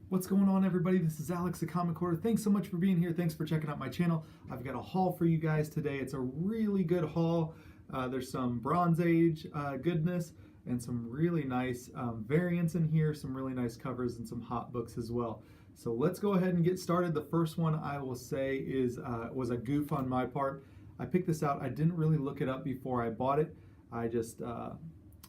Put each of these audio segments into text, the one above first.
What's going on, everybody? This is Alex, the Comic Hoarder. Thanks so much for being here. Thanks for checking out my channel. I've got a haul for you guys today. It's a really good haul. There's some Bronze Age goodness and some really nice variants in here, some really nice covers and some hot books as well. So let's go ahead and get started. The first one I will say is was a goof on my part. I picked this out. I didn't really look it up before I bought it. I just, and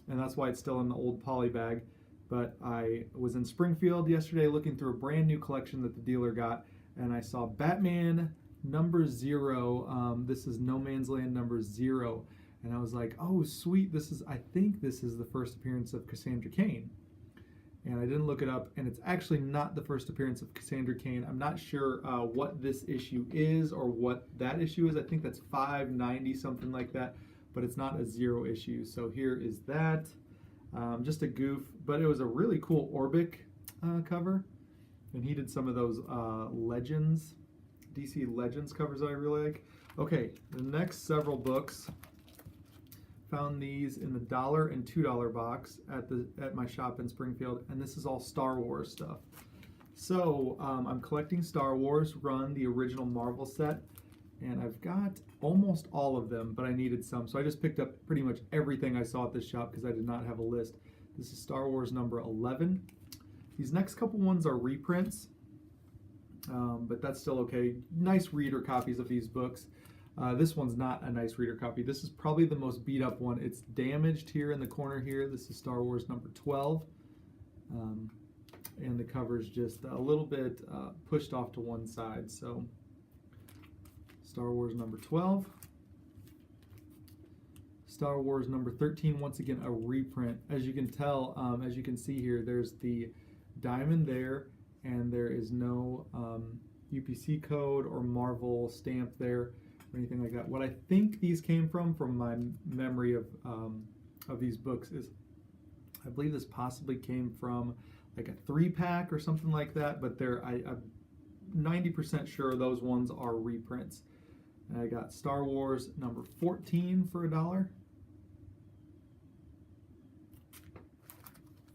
that's why it's still in the old poly bag. But I was in Springfield yesterday looking through a brand new collection that the dealer got, and I saw Batman #0. This is No Man's Land #0, and I was like, oh sweet, I think this is the first appearance of Cassandra Cain. And I didn't look it up, and it's actually not the first appearance of Cassandra Cain. I'm not sure what this issue is or what that issue is. I think that's 590, something like that, but it's not a 0 issue. So here is that. Just a goof, but it was a really cool Orbic cover, and he did some of those Legends, DC Legends covers that I really like. Okay, the next several books, found these in the $1 and $2 box at my shop in Springfield, and this is all Star Wars stuff. So I'm collecting Star Wars, Run, the original Marvel set, and I've got almost all of them, but I needed some, so I just picked up pretty much everything I saw at this shop because I did not have a list. This is Star Wars #11. These next couple ones are reprints, but that's still okay. Nice reader copies of these books. This one's not a nice reader copy. This is probably the most beat up one. It's damaged here in the corner here. This is Star Wars #12. And the cover's just a little bit pushed off to one side, so Star Wars #12. Star Wars #13, once again a reprint. As you can tell, as you can see here, there's the diamond there, and there is no UPC code or Marvel stamp there or anything like that. What I think these came from my memory of these books, is I believe this possibly came from like a 3-pack or something like that, but I'm 90% sure those ones are reprints. And I got Star Wars #14 for $1.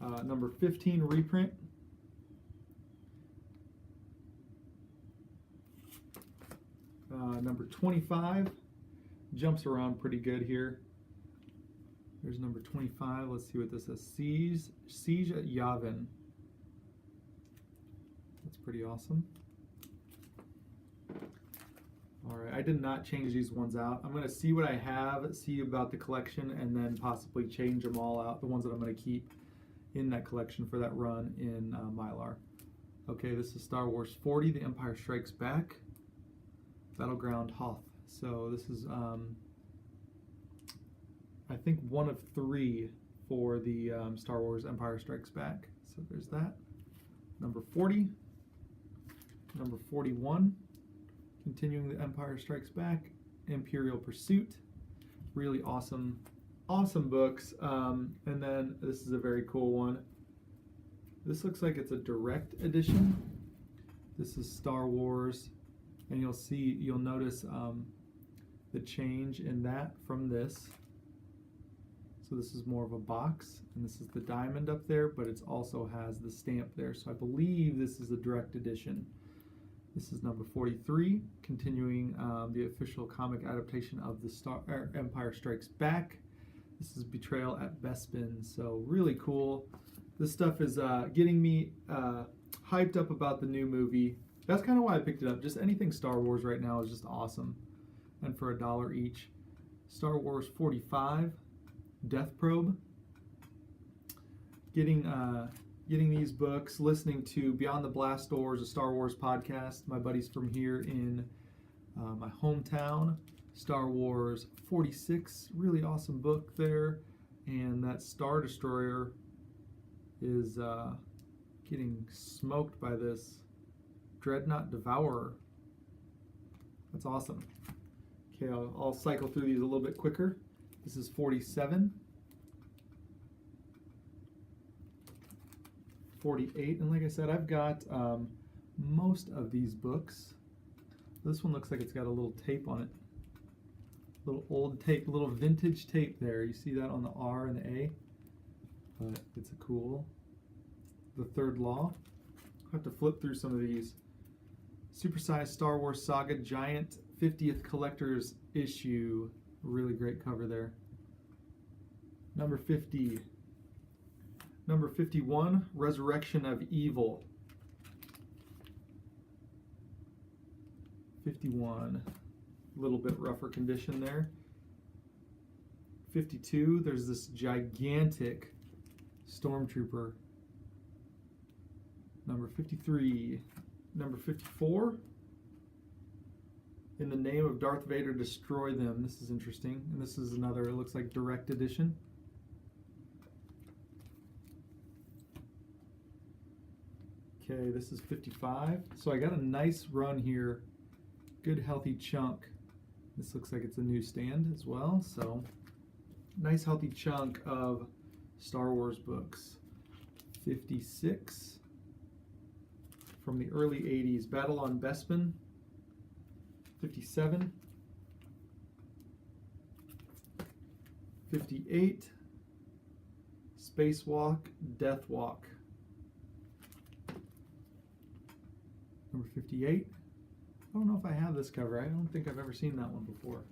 #15 reprint. #25 jumps around pretty good here. There's #25. Let's see what this says. Siege at Yavin. That's pretty awesome. Alright, I did not change these ones out. I'm going to see what I have, see about the collection, and then possibly change them all out, the ones that I'm going to keep in that collection for that run in Mylar. Okay, this is Star Wars 40, The Empire Strikes Back, Battleground Hoth. So this is, I think, one of 3 for the Star Wars Empire Strikes Back. So there's that. #40, #41. Continuing the Empire Strikes Back, Imperial Pursuit. Really awesome books. And then this is a very cool one. This looks like it's a direct edition. This is Star Wars, and you'll notice the change in that from this. So this is more of a box, and this is the diamond up there, but it also has the stamp there. So I believe this is a direct edition. This is #43, continuing the official comic adaptation of the Empire Strikes Back. This is Betrayal at Bespin, so really cool. This stuff is getting me hyped up about the new movie. That's kind of why I picked it up. Just anything Star Wars right now is just awesome. And for $1 each. Star Wars 45, Death Probe. Getting these books, listening to Beyond the Blast Doors, a Star Wars podcast, my buddies from here in my hometown. Star Wars 46, really awesome book there. And that Star Destroyer is getting smoked by this Dreadnought Devourer. That's awesome. Okay, I'll cycle through these a little bit quicker. This is 47. 48, and like I said, I've got most of these books. This one looks like it's got a little tape on it. Little old tape, little vintage tape there. You see that on the R and the A? But it's a cool. The Third Law, have to flip through some of these. Supersized Star Wars Saga Giant 50th Collector's Issue. Really great cover there. Number 50. Number 51, Resurrection of Evil. 51, a little bit rougher condition there. 52, there's this gigantic Stormtrooper. Number 53. Number 54, In the Name of Darth Vader, Destroy Them. This is interesting. And this is another, it looks like, direct edition. Okay, this is 55. So I got a nice run here. Good healthy chunk. This looks like it's a newsstand as well. So nice healthy chunk of Star Wars books. 56. From the early 80s, Battle on Bespin. 57. 58. Spacewalk, Death Walk. Number 58. I don't know if I have this cover. I don't think I've ever seen that one before.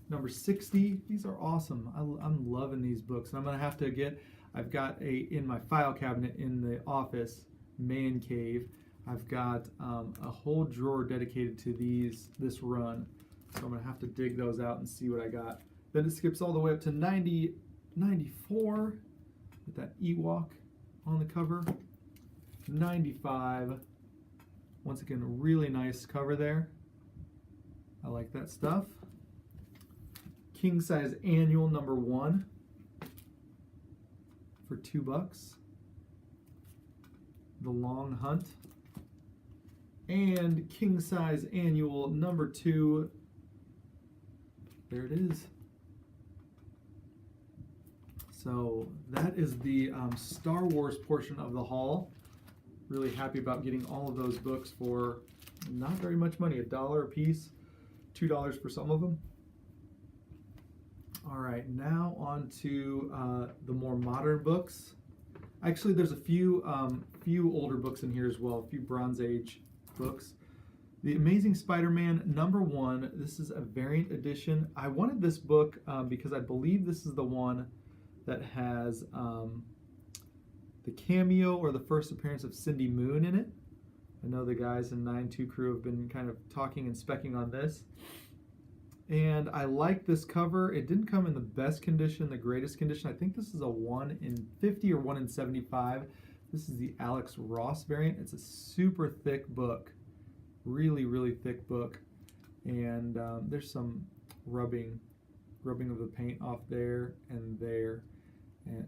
Number 60. These are awesome. I'm loving these books. I'm going to have to get, I've got in my file cabinet in the office, man cave, I've got a whole drawer dedicated to this run. So I'm going to have to dig those out and see what I got. Then it skips all the way up to 94 with that Ewok on the cover. 95. Once again, a really nice cover there. I like that stuff. King size annual number 1 for $2. The Long Hunt. And king size annual number 2. There it is. So that is the Star Wars portion of the haul. Really happy about getting all of those books for not very much money, $1 a piece, $2 for some of them. All right, now on to the more modern books. Actually, there's a few older books in here as well, a few Bronze Age books. The Amazing Spider-Man number 1. This is a variant edition. I wanted this book because I believe this is the one that has the cameo or the first appearance of Cindy Moon in it. I know the guys in 9-2 crew have been kind of talking and specking on this. And I like this cover. It didn't come in the best condition, the greatest condition. I think this is a 1 in 50 or 1 in 75. This is the Alex Ross variant. It's a super thick book. Really, really thick book. And there's some rubbing of the paint off there and there.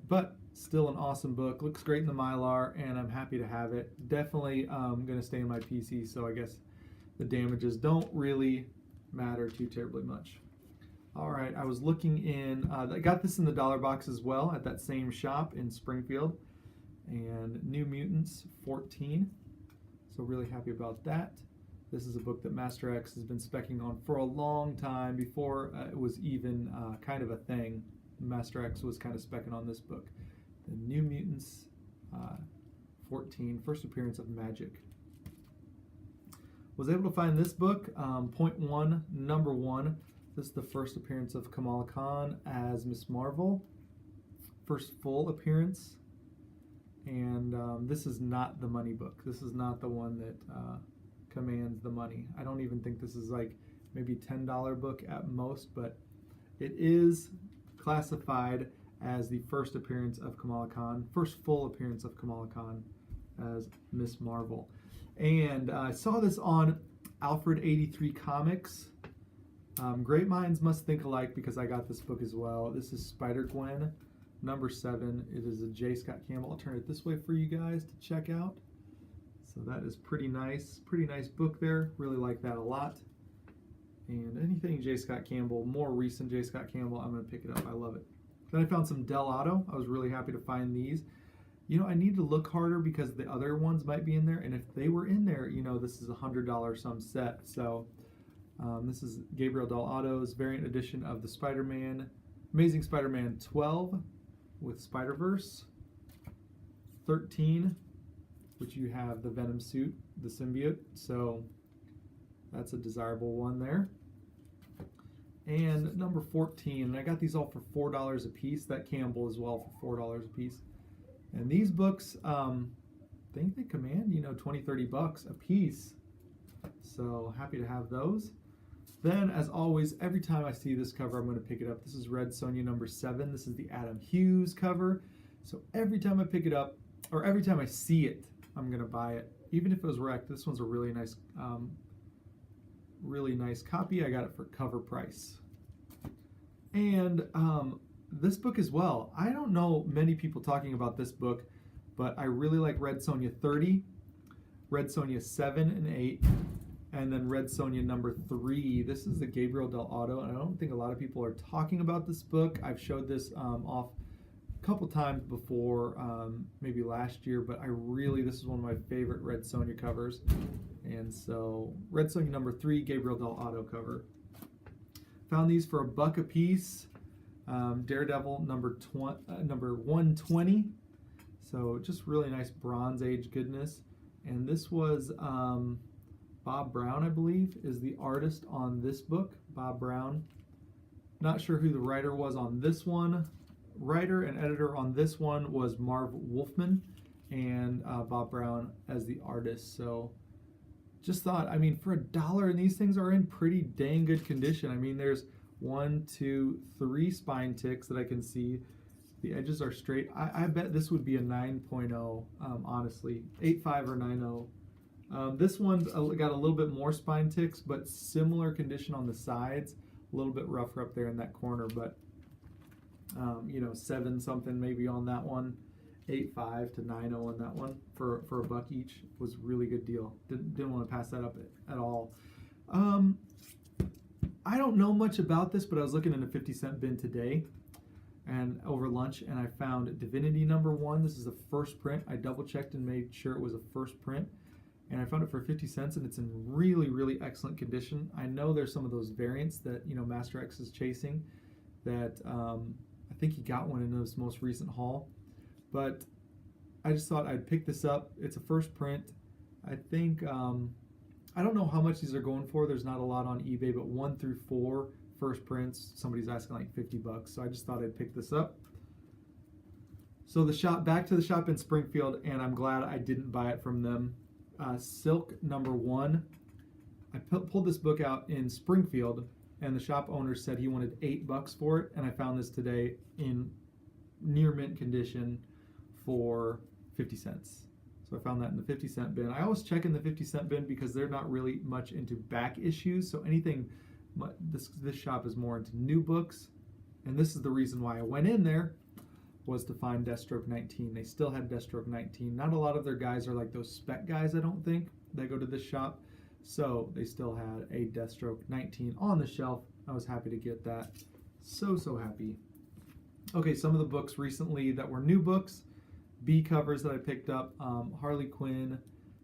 But still an awesome book. Looks great in the Mylar, and I'm happy to have it. Definitely going to stay in my PC, so I guess the damages don't really matter too terribly much. All right, I was looking in, I got this in the dollar box as well at that same shop in Springfield. And New Mutants 14. So really happy about that. This is a book that Master X has been specking on for a long time before it was even kind of a thing. Master X was kind of specking on this book. The New Mutants 14, first appearance of Magic. Was able to find this book, point 1, number 1. This is the first appearance of Kamala Khan as Miss Marvel. First full appearance. And this is not the money book. This is not the one that commands the money. I don't even think this is like maybe $10 book at most, but it is classified as the first appearance of Kamala Khan, first full appearance of Kamala Khan as Miss Marvel. And I saw this on Alfred 83 Comics. Great minds must think alike, because I got this book as well. This is Spider-Gwen, number 7. It is a J. Scott Campbell. I'll turn it this way for you guys to check out. So that is pretty nice book there. Really like that a lot. And anything J. Scott Campbell, more recent J. Scott Campbell, I'm going to pick it up. I love it. Then I found some Del Auto. I was really happy to find these. You know, I need to look harder because the other ones might be in there. And if they were in there, you know, this is a $100 some set. So this is Gabriel Del Auto's variant edition of the Spider-Man, Amazing Spider-Man 12 with Spider-Verse, 13, which you have the Venom suit, the symbiote. So that's a desirable one there. And number 14, and I got these all for $4 a piece. That Campbell as well for $4 a piece. And these books, I think they command, you know, 20, 30 bucks a piece. So happy to have those. Then, as always, every time I see this cover, I'm going to pick it up. This is Red Sonja number 7. This is the Adam Hughes cover. So every time I pick it up, or every time I see it, I'm going to buy it. Even if it was wrecked, this one's a really nice copy. I got it for cover price. And this book as well. I don't know many people talking about this book, but I really like Red Sonja 30, Red Sonja 7 and 8, and then Red Sonja number 3. This is the Gabriel Del Auto, and I don't think a lot of people are talking about this book. I've showed this off a couple times before, maybe last year, but this is one of my favorite Red Sonja covers. And so, Red Sonja number 3, Gabriel Del Auto cover. Found these for $1 a piece. Daredevil number 120. So just really nice Bronze Age goodness. And this was Bob Brown, I believe, is the artist on this book. Bob Brown. Not sure who the writer was on this one. Writer and editor on this one was Marv Wolfman, and Bob Brown as the artist. So just thought, I mean, for $1, and these things are in pretty dang good condition. I mean, there's 1, 2, 3 spine ticks that I can see. The edges are straight. I bet this would be a 9.0, honestly. 8.5 or 9.0. This one got a little bit more spine ticks, but similar condition on the sides. A little bit rougher up there in that corner, but you know, 7 something maybe on that one. 8.5 to 9.0 on that one for $1 each was a really good deal. Didn't want to pass that up at all. I don't know much about this, but I was looking in a 50-cent bin today and over lunch, and I found Divinity number 1. This is a first print. I double checked and made sure it was a first print, and I found it for 50 cents, and it's in really, really excellent condition. I know there's some of those variants that, you know, Master X is chasing that I think he got one in his most recent haul. But I just thought I'd pick this up. It's a first print. I think, I don't know how much these are going for. There's not a lot on eBay, but 1 through 4 first prints, somebody's asking like 50 bucks. So I just thought I'd pick this up. So back to the shop in Springfield, and I'm glad I didn't buy it from them. Silk number 1. I pulled this book out in Springfield, and the shop owner said he wanted $8 for it, and I found this today in near mint condition for 50 cents. So I found that in the 50-cent bin. I always check in the 50-cent bin because they're not really much into back issues. So anything, this shop is more into new books. And this is the reason why I went in there, was to find Deathstroke 19. They still had Deathstroke 19. Not a lot of their guys are like those spec guys, I don't think, that go to this shop. So they still had a Deathstroke 19 on the shelf. I was happy to get that. So happy. Okay, some of the books recently that were new books. B covers that I picked up. Harley Quinn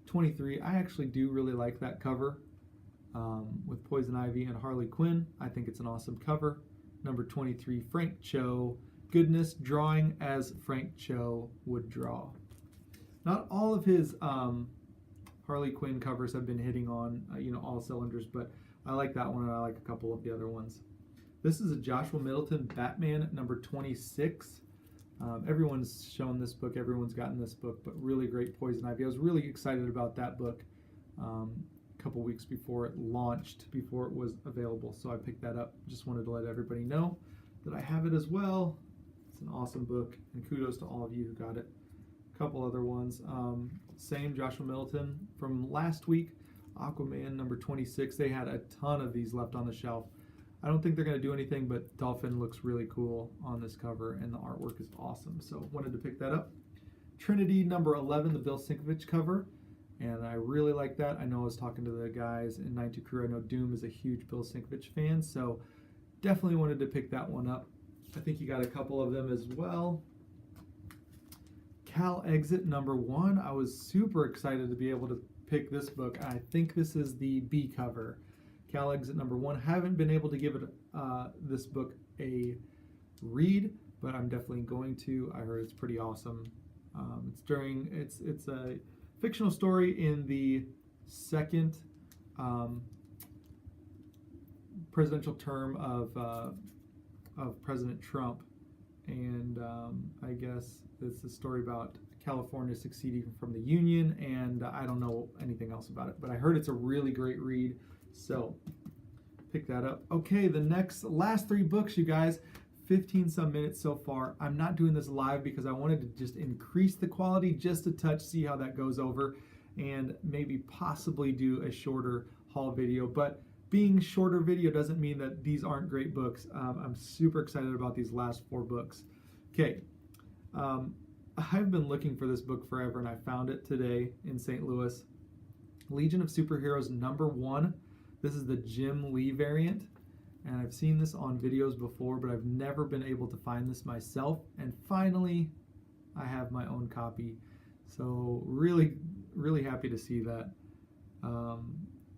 23. I actually do really like that cover with Poison Ivy and Harley Quinn. I think it's an awesome cover. Number 23, Frank Cho. Goodness, drawing as Frank Cho would draw. Not all of his Harley Quinn covers have been hitting on all cylinders, but I like that one, and I like a couple of the other ones. This is a Joshua Middleton Batman number 26. Everyone's shown this book, everyone's gotten this book, but really great Poison Ivy. I was really excited about that book a couple weeks before it launched, before it was available, so I picked that up. Just wanted to let everybody know that I have it as well. It's an awesome book, and kudos to all of you who got it. A couple other ones. Same Joshua Middleton from last week, Aquaman number 26. They had a ton of these left on the shelf. I don't think they're going to do anything, but Dolphin looks really cool on this cover, and the artwork is awesome, so wanted to pick that up. Trinity number 11, the Bill Sienkiewicz cover, and I really like that. I know I was talking to the guys in 92 Crew. I know Doom is a huge Bill Sienkiewicz fan, so definitely wanted to pick that one up. I think you got a couple of them as well. Cal Exit number 1. I was super excited to be able to pick this book. I think this is the B cover. Cal Exit number 1. Haven't been able to give it this book a read, but I'm definitely going to. I heard it's pretty awesome. It's a fictional story in the second presidential term of President Trump, and I guess it's a story about California seceding from the Union, and I don't know anything else about it, but I heard it's a really great read, so pick that up. Okay, the last 3 books, you guys, 15 some minutes so far. I'm not doing this live because I wanted to just increase the quality just a touch, see how that goes over, and maybe possibly do a shorter haul video. But being shorter video doesn't mean that these aren't great books. I'm super excited about these last 4 books. Okay, I've been looking for this book forever, and I found it today in St. Louis. Legion of Superheroes #1. This is the Jim Lee variant, and I've seen this on videos before, but I've never been able to find this myself, and finally I have my own copy. So really, really happy to see that.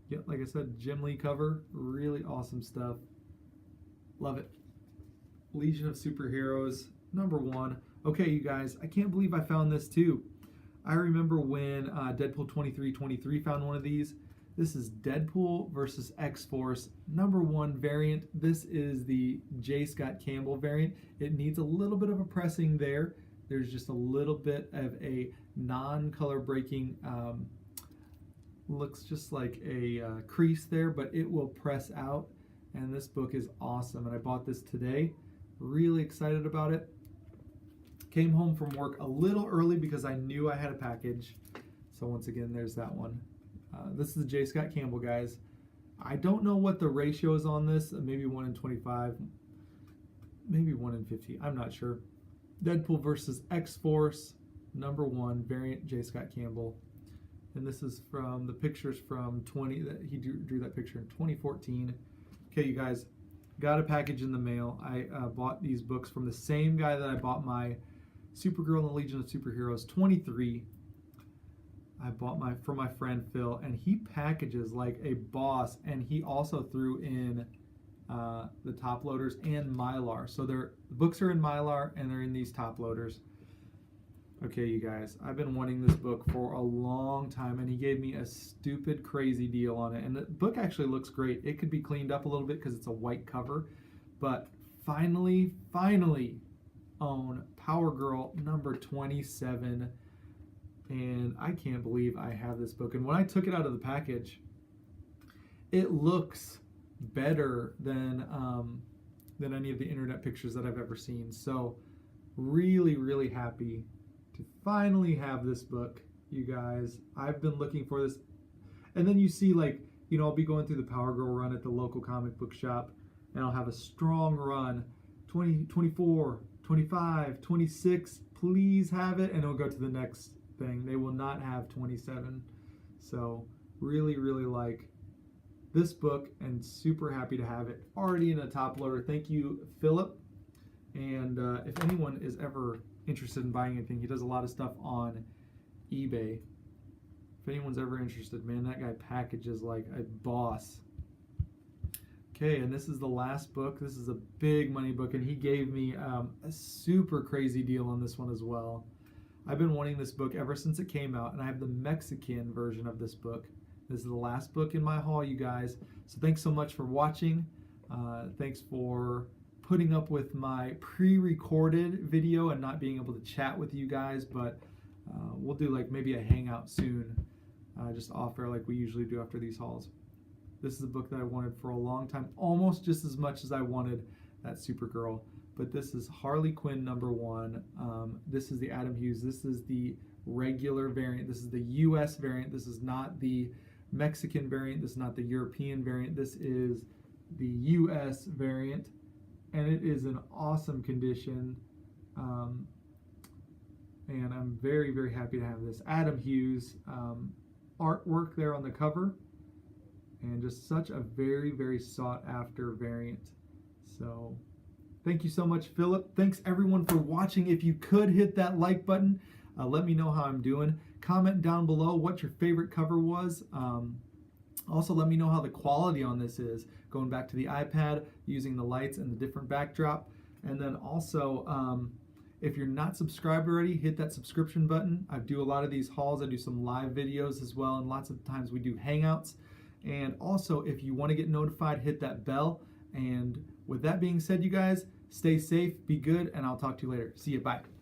Yeah, like I said, Jim Lee cover, really awesome stuff. Love it. Legion of Superheroes #1. Okay, you guys, I can't believe I found this too. I remember when Deadpool 2323 found one of these. This is Deadpool versus X-Force #1 variant. This is the J. Scott Campbell variant. It needs a little bit of a pressing there. There's just a little bit of a non-color breaking, looks just like a crease there, but it will press out. And this book is awesome. And I bought this today. Really excited about it. Came home from work a little early because I knew I had a package. So once again, there's that one. This is the J. Scott Campbell, guys. I don't know what the ratio is on this. Maybe 1 in 25, maybe 1 in 50. I'm not sure. Deadpool versus X-Force #1 variant, J. Scott Campbell. And this is from the pictures from he drew that picture in 2014. Okay, you guys, got a package in the mail. I bought these books from the same guy that I bought my Supergirl and the Legion of Superheroes 23. I bought from my friend Phil, and he packages like a boss, and he also threw in the top loaders and Mylar. So the books are in Mylar and they're in these top loaders. Okay, you guys, I've been wanting this book for a long time, and he gave me a stupid, crazy deal on it. And the book actually looks great. It could be cleaned up a little bit because it's a white cover, but finally own Power Girl #27. And I can't believe I have this book. And when I took it out of the package, it looks better than any of the internet pictures that I've ever seen. So really, really happy to finally have this book, you guys. I've been looking for this. And then you see, like, you know, I'll be going through the Power Girl run at the local comic book shop, and I'll have a strong run. 20, 24, 25, 26, please have it, and it'll go to the next thing. They will not have 27. So really, really like this book, and super happy to have it already in a top loader. Thank you, Philip. And if anyone is ever interested in buying anything, he does a lot of stuff on eBay. If anyone's ever interested, man, that guy packages like a boss. Okay, and this is the last book. This is a big money book, and he gave me a super crazy deal on this one as well. I've been wanting this book ever since it came out, and I have the Mexican version of this book. This is the last book in my haul, you guys. So thanks so much for watching. Thanks for putting up with my pre-recorded video and not being able to chat with you guys, but we'll do like maybe a hangout soon, just off air like we usually do after these hauls. This is a book that I wanted for a long time, almost just as much as I wanted that Supergirl. But this is Harley Quinn #1. This is the Adam Hughes. This is the regular variant. This is the US variant. This is not the Mexican variant. This is not the European variant. This is the US variant. And it is in awesome condition. And I'm very, very happy to have this. Adam Hughes artwork there on the cover. And just such a very, very sought after variant. So thank you so much, Philip. Thanks everyone for watching. If you could hit that like button, let me know how I'm doing. Comment down below what your favorite cover was. Also, let me know how the quality on this is. Going back to the iPad, using the lights and the different backdrop. And then also, If you're not subscribed already, hit that subscription button. I do a lot of these hauls. I do some live videos as well, and lots of times we do hangouts. And also, if you want to get notified, hit that bell. And with that being said, you guys, stay safe, be good, and I'll talk to you later. See you, bye.